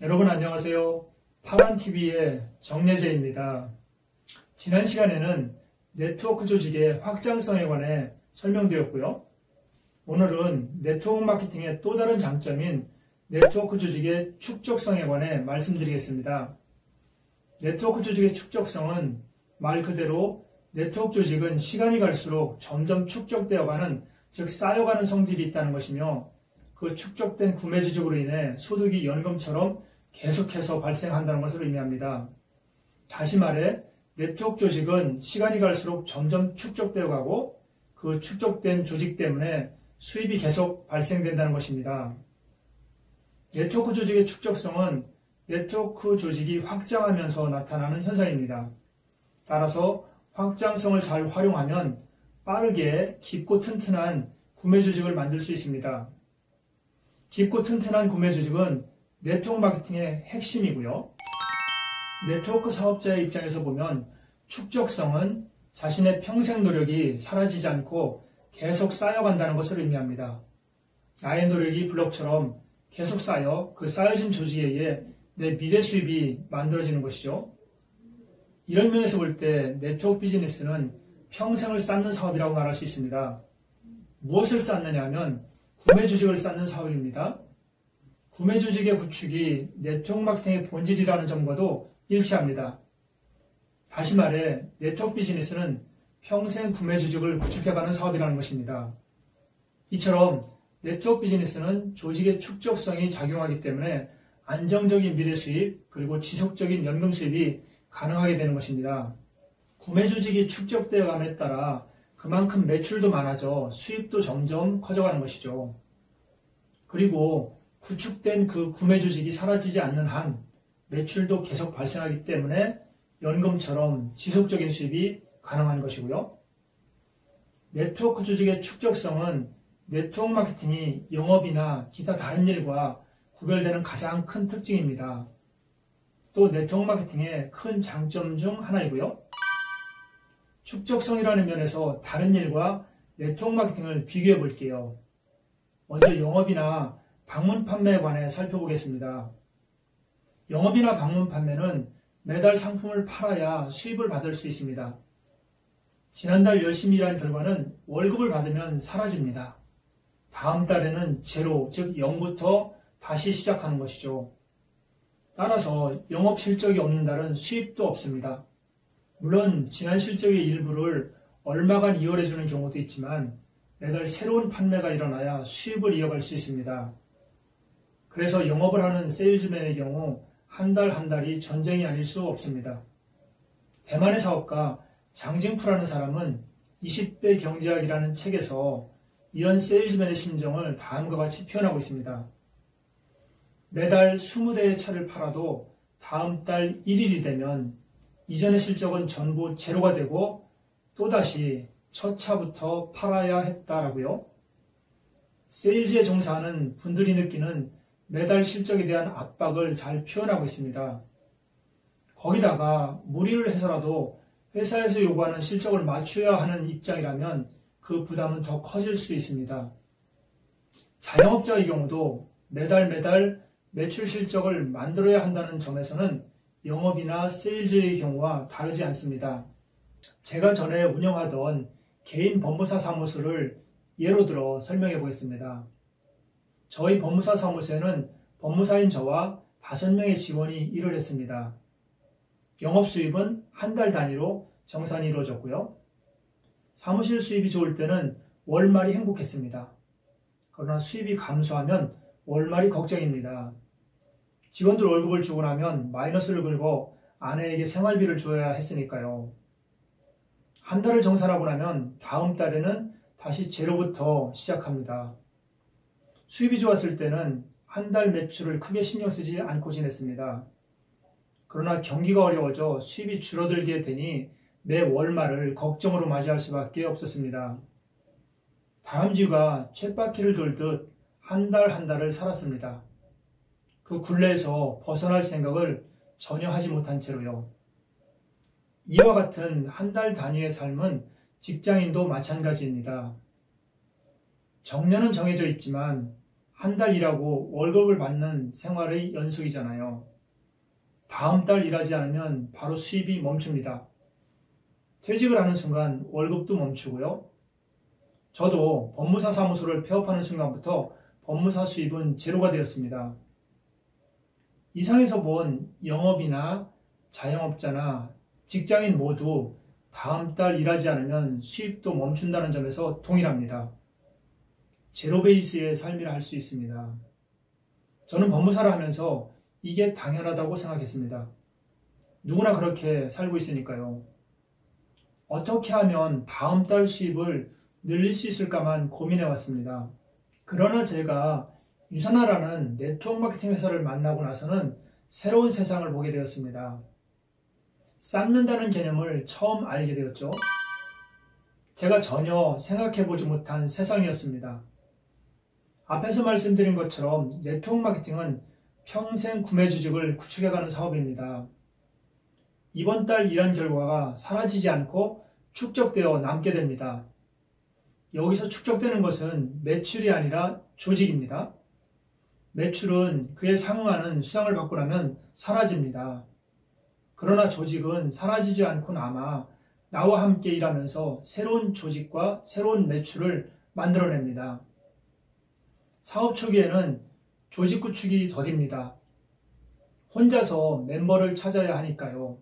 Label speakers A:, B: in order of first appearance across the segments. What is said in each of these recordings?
A: 여러분 안녕하세요. 파란TV의 정예재입니다. 지난 시간에는 네트워크 조직의 확장성에 관해 설명드렸고요. 오늘은 네트워크 마케팅의 또 다른 장점인 네트워크 조직의 축적성에 관해 말씀드리겠습니다. 네트워크 조직의 축적성은 말 그대로 네트워크 조직은 시간이 갈수록 점점 축적되어가는, 즉 쌓여가는 성질이 있다는 것이며, 그 축적된 구매 조직으로 인해 소득이 연금처럼 계속해서 발생한다는 것을 의미합니다. 다시 말해 네트워크 조직은 시간이 갈수록 점점 축적되어 가고, 그 축적된 조직 때문에 수입이 계속 발생된다는 것입니다. 네트워크 조직의 축적성은 네트워크 조직이 확장하면서 나타나는 현상입니다. 따라서 확장성을 잘 활용하면 빠르게 깊고 튼튼한 구매 조직을 만들 수 있습니다. 깊고 튼튼한 구매 조직은 네트워크 마케팅의 핵심이고요. 네트워크 사업자의 입장에서 보면 축적성은 자신의 평생 노력이 사라지지 않고 계속 쌓여간다는 것을 의미합니다. 나의 노력이 블록처럼 계속 쌓여 그 쌓여진 조직에 의해 내 미래 수입이 만들어지는 것이죠. 이런 면에서 볼 때 네트워크 비즈니스는 평생을 쌓는 사업이라고 말할 수 있습니다. 무엇을 쌓느냐 하면 구매 조직을 쌓는 사업입니다. 구매 조직의 구축이 네트워크 마케팅의 본질이라는 점과도 일치합니다. 다시 말해 네트워크 비즈니스는 평생 구매 조직을 구축해가는 사업이라는 것입니다. 이처럼 네트워크 비즈니스는 조직의 축적성이 작용하기 때문에 안정적인 미래 수입 그리고 지속적인 연금 수입이 가능하게 되는 것입니다. 구매 조직이 축적되어 감에 따라 그만큼 매출도 많아져 수입도 점점 커져가는 것이죠. 그리고 구축된 그 구매 조직이 사라지지 않는 한 매출도 계속 발생하기 때문에 연금처럼 지속적인 수입이 가능한 것이고요. 네트워크 조직의 축적성은 네트워크 마케팅이 영업이나 기타 다른 일과 구별되는 가장 큰 특징입니다. 또 네트워크 마케팅의 큰 장점 중 하나이고요. 축적성이라는 면에서 다른 일과 네트워크 마케팅을 비교해 볼게요. 먼저 영업이나 방문 판매에 관해 살펴보겠습니다. 영업이나 방문 판매는 매달 상품을 팔아야 수입을 받을 수 있습니다. 지난달 열심히 일한 결과는 월급을 받으면 사라집니다. 다음 달에는 제로, 즉 0부터 다시 시작하는 것이죠. 따라서 영업 실적이 없는 달은 수입도 없습니다. 물론 지난 실적의 일부를 얼마간 이월해주는 경우도 있지만 매달 새로운 판매가 일어나야 수입을 이어갈 수 있습니다. 그래서 영업을 하는 세일즈맨의 경우 한 달 한 달이 전쟁이 아닐 수 없습니다. 대만의 사업가 장징푸라는 사람은 20배 경제학이라는 책에서 이런 세일즈맨의 심정을 다음과 같이 표현하고 있습니다. 매달 20대의 차를 팔아도 다음 달 1일이 되면 이전의 실적은 전부 제로가 되고 또다시 첫 차부터 팔아야 했다라고요. 세일즈에 종사하는 분들이 느끼는 매달 실적에 대한 압박을 잘 표현하고 있습니다. 거기다가 무리를 해서라도 회사에서 요구하는 실적을 맞춰야 하는 입장이라면 그 부담은 더 커질 수 있습니다. 자영업자의 경우도 매달 매출 실적을 만들어야 한다는 점에서는 영업이나 세일즈의 경우와 다르지 않습니다. 제가 전에 운영하던 개인 법무사 사무소를 예로 들어 설명해 보겠습니다. 저희 법무사 사무소에는 법무사인 저와 5명의 직원이 일을 했습니다. 영업 수입은 한 달 단위로 정산이 이루어졌고요. 사무실 수입이 좋을 때는 월말이 행복했습니다. 그러나 수입이 감소하면 월말이 걱정입니다. 직원들 월급을 주고 나면 마이너스를 걸고 아내에게 생활비를 줘야 했으니까요. 한 달을 정산하고 나면 다음 달에는 다시 제로부터 시작합니다. 수입이 좋았을 때는 한 달 매출을 크게 신경 쓰지 않고 지냈습니다. 그러나 경기가 어려워져 수입이 줄어들게 되니 매 월말을 걱정으로 맞이할 수밖에 없었습니다. 다람쥐가 쳇바퀴를 돌듯 한 달 한 달을 살았습니다. 그 굴레에서 벗어날 생각을 전혀 하지 못한 채로요. 이와 같은 한 달 단위의 삶은 직장인도 마찬가지입니다. 정년은 정해져 있지만 한 달 일하고 월급을 받는 생활의 연속이잖아요. 다음 달 일하지 않으면 바로 수입이 멈춥니다. 퇴직을 하는 순간 월급도 멈추고요. 저도 법무사 사무소를 폐업하는 순간부터 법무사 수입은 제로가 되었습니다. 이상에서 본 영업이나 자영업자나 직장인 모두 다음 달 일하지 않으면 수입도 멈춘다는 점에서 동일합니다. 제로 베이스의 삶이라 할 수 있습니다. 저는 법무사를 하면서 이게 당연하다고 생각했습니다. 누구나 그렇게 살고 있으니까요. 어떻게 하면 다음 달 수입을 늘릴 수 있을까만 고민해 왔습니다. 그러나 제가 유선화라는 네트워크 마케팅 회사를 만나고 나서는 새로운 세상을 보게 되었습니다. 쌓는다는 개념을 처음 알게 되었죠. 제가 전혀 생각해보지 못한 세상이었습니다. 앞에서 말씀드린 것처럼 네트워크 마케팅은 평생 구매 조직을 구축해가는 사업입니다. 이번 달 일한 결과가 사라지지 않고 축적되어 남게 됩니다. 여기서 축적되는 것은 매출이 아니라 조직입니다. 매출은 그에 상응하는 수당을 받고 나면 사라집니다. 그러나 조직은 사라지지 않고 남아 나와 함께 일하면서 새로운 조직과 새로운 매출을 만들어냅니다. 사업 초기에는 조직 구축이 더딥니다. 혼자서 멤버를 찾아야 하니까요.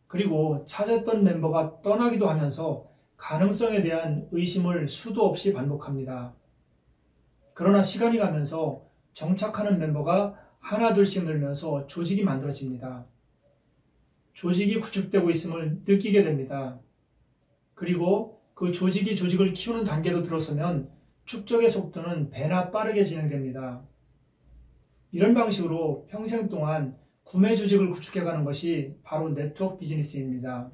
A: 그리고 찾았던 멤버가 떠나기도 하면서 가능성에 대한 의심을 수도 없이 반복합니다. 그러나 시간이 가면서 정착하는 멤버가 하나둘씩 늘면서 조직이 만들어집니다. 조직이 구축되고 있음을 느끼게 됩니다. 그리고 그 조직이 조직을 키우는 단계로 들어서면 축적의 속도는 배나 빠르게 진행됩니다. 이런 방식으로 평생 동안 구매 조직을 구축해가는 것이 바로 네트워크 비즈니스입니다.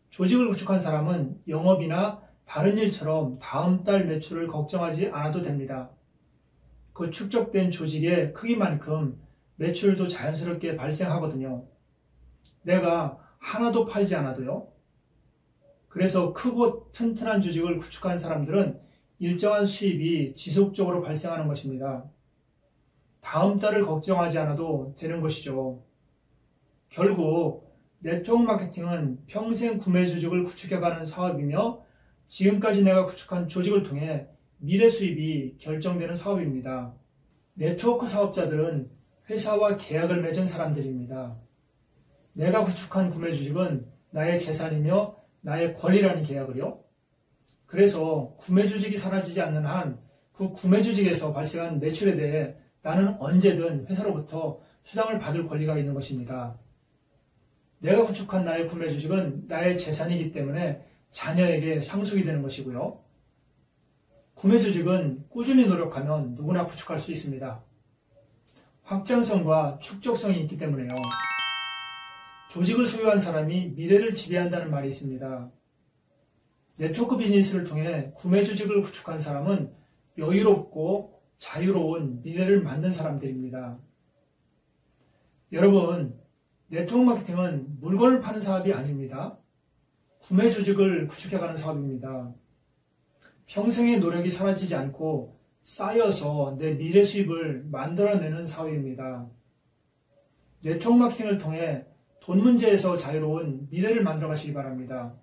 A: 조직을 구축한 사람은 영업이나 다른 일처럼 다음 달 매출을 걱정하지 않아도 됩니다. 그 축적된 조직의 크기만큼 매출도 자연스럽게 발생하거든요. 내가 하나도 팔지 않아도요. 그래서 크고 튼튼한 조직을 구축한 사람들은 일정한 수입이 지속적으로 발생하는 것입니다. 다음 달을 걱정하지 않아도 되는 것이죠. 결국 네트워크 마케팅은 평생 구매 조직을 구축해가는 사업이며 지금까지 내가 구축한 조직을 통해 미래 수입이 결정되는 사업입니다. 네트워크 사업자들은 회사와 계약을 맺은 사람들입니다. 내가 구축한 구매 조직은 나의 재산이며 나의 권리라는 계약을요. 그래서 구매 조직이 사라지지 않는 한 그 구매 조직에서 발생한 매출에 대해 나는 언제든 회사로부터 수당을 받을 권리가 있는 것입니다. 내가 구축한 나의 구매 조직은 나의 재산이기 때문에 자녀에게 상속이 되는 것이고요. 구매 조직은 꾸준히 노력하면 누구나 구축할 수 있습니다. 확장성과 축적성이 있기 때문에요. 조직을 소유한 사람이 미래를 지배한다는 말이 있습니다. 네트워크 비즈니스를 통해 구매 조직을 구축한 사람은 여유롭고 자유로운 미래를 만든 사람들입니다. 여러분, 네트워크 마케팅은 물건을 파는 사업이 아닙니다. 구매 조직을 구축해가는 사업입니다. 평생의 노력이 사라지지 않고 쌓여서 내 미래 수입을 만들어내는 사업입니다. 네트워크 마케팅을 통해 돈 문제에서 자유로운 미래를 만들어 가시기 바랍니다.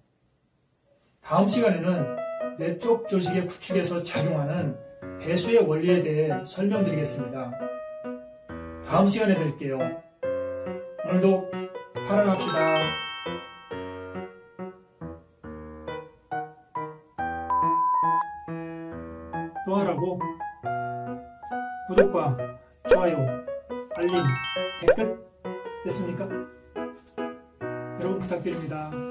A: 다음 시간에는 네트워크 조직의 구축에서 작용하는 배수의 원리에 대해 설명드리겠습니다. 다음 시간에 뵐게요. 오늘도 파란합시다. 또 하라고 구독과 좋아요, 알림, 댓글 됐습니까? 여러분 부탁드립니다.